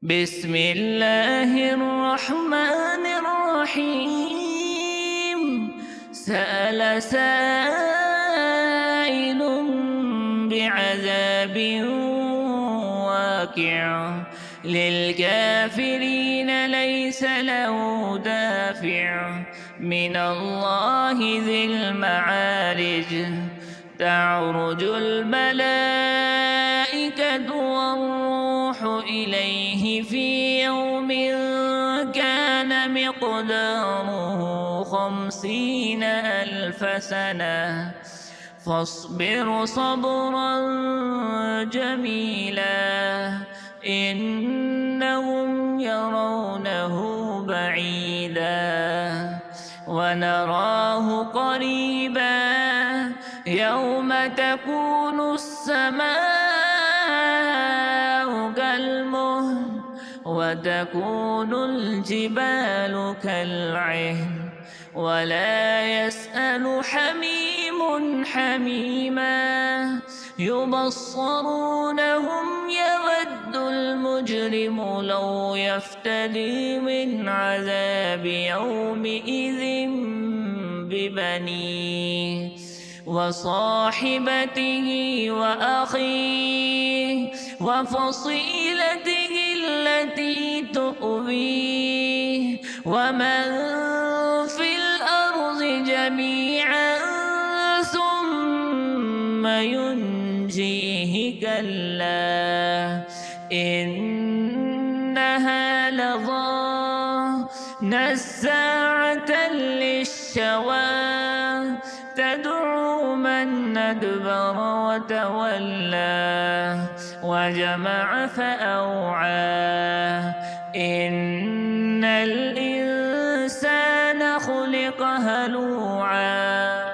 بسم الله الرحمن الرحيم. سأل سائل بعذاب واقع للكافرين ليس له دافع من الله ذي المعارج. تعرج الملائكة والروح إليه في يوم كان مقداره 50,000 سنة فاصبر صبرا جميلا إنهم يرونه بعيدا ونراه قريبا يوم تكون السماء كالمهل وتكون الجبال كالعهن ولا يسأل حميم حميما يبصرونهم يود المجرم لو يفتدي من عذاب يومئذ ببنيه وصاحبته وأخيه وفصيلته التي تؤويه ومن في الأرض جميعا ثم ينجيه كلا إنها لظى نزاعة للشوى تدعو من أدبر وتولى وجمع فأوعى إن الإنسان خلق هلوعا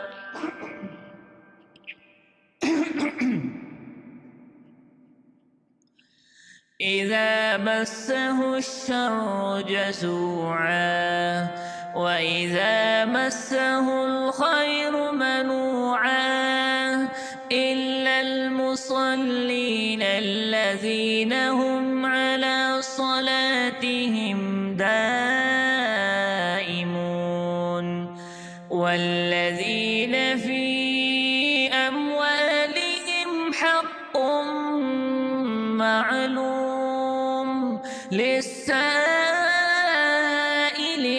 إذا مسه الشر جزوعا وإذا مسه الخير منوعا إلا المصلين الذين هم على صلاتهم دائمون والذين في أموالهم حق معلوم للسائل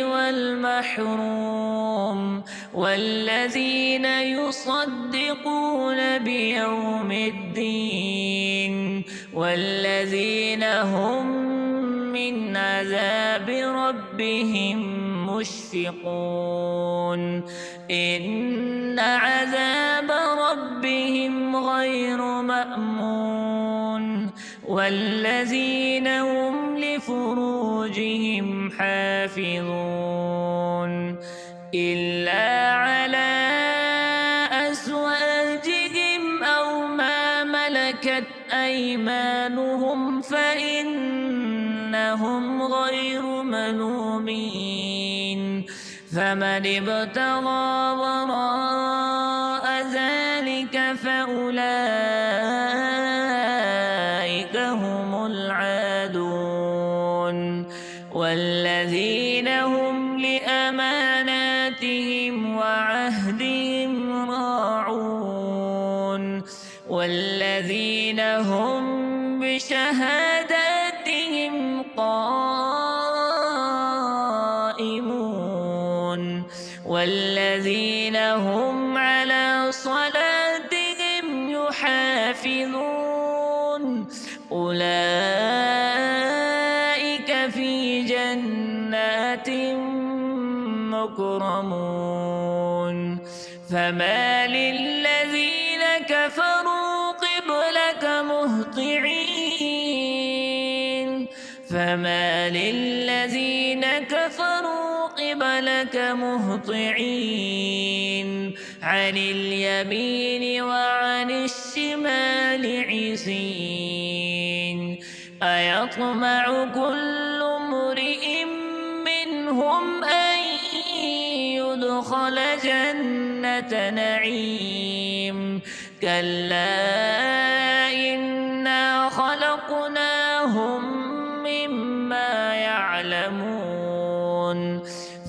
والمحروم والذين يصدقون بيوم الدين والذين هم من عذاب ربهم مشفقون إن عذاب ربهم غير مأمون والذين هم لفروجهم حافظون إلا على أزواجهم أو ما ملكت أيمانهم فإنهم غير ملومين فمن ابتغى وراء ذلك فأولئك هم العادون والذين هم لأماناتهم وعهدهم راعون والذين هم بشهاداتهم قائمون والذين هم على صلاتهم يحافظون أولئك في جنات مكرمون فما للذين كفروا قبلك مهطعين فما للذين كفروا قبلك مهطعين عن اليمين وعن الشمال عزين أيطمع كل امرئ منهم أن يدخل جنة نعيم كلا إنا خلقناهم مما ما يعلمون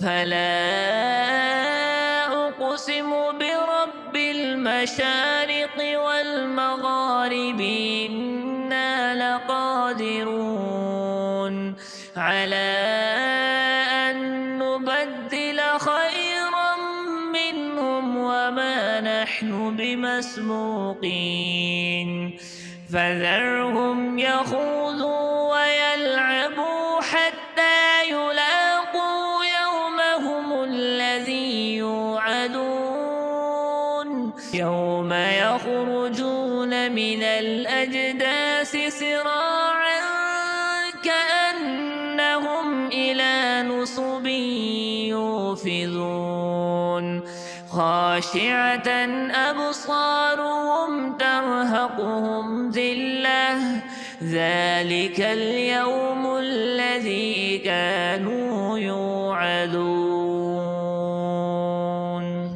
فلا أقسم برب المشارق والمغارب إنا لقادرون على أن نبدل خيرا منهم وما نحن بمسبوقين فذرهم يخوضوا ويلعبوا حتى يلاقوا يومهم الذي يوعدون يوم يخرجون من الأجداث سراعا كأنهم إلى نصب يوفضون خاشعة أبصارهم ترهقهم ذلة ذلك اليوم الذي كانوا يوعدون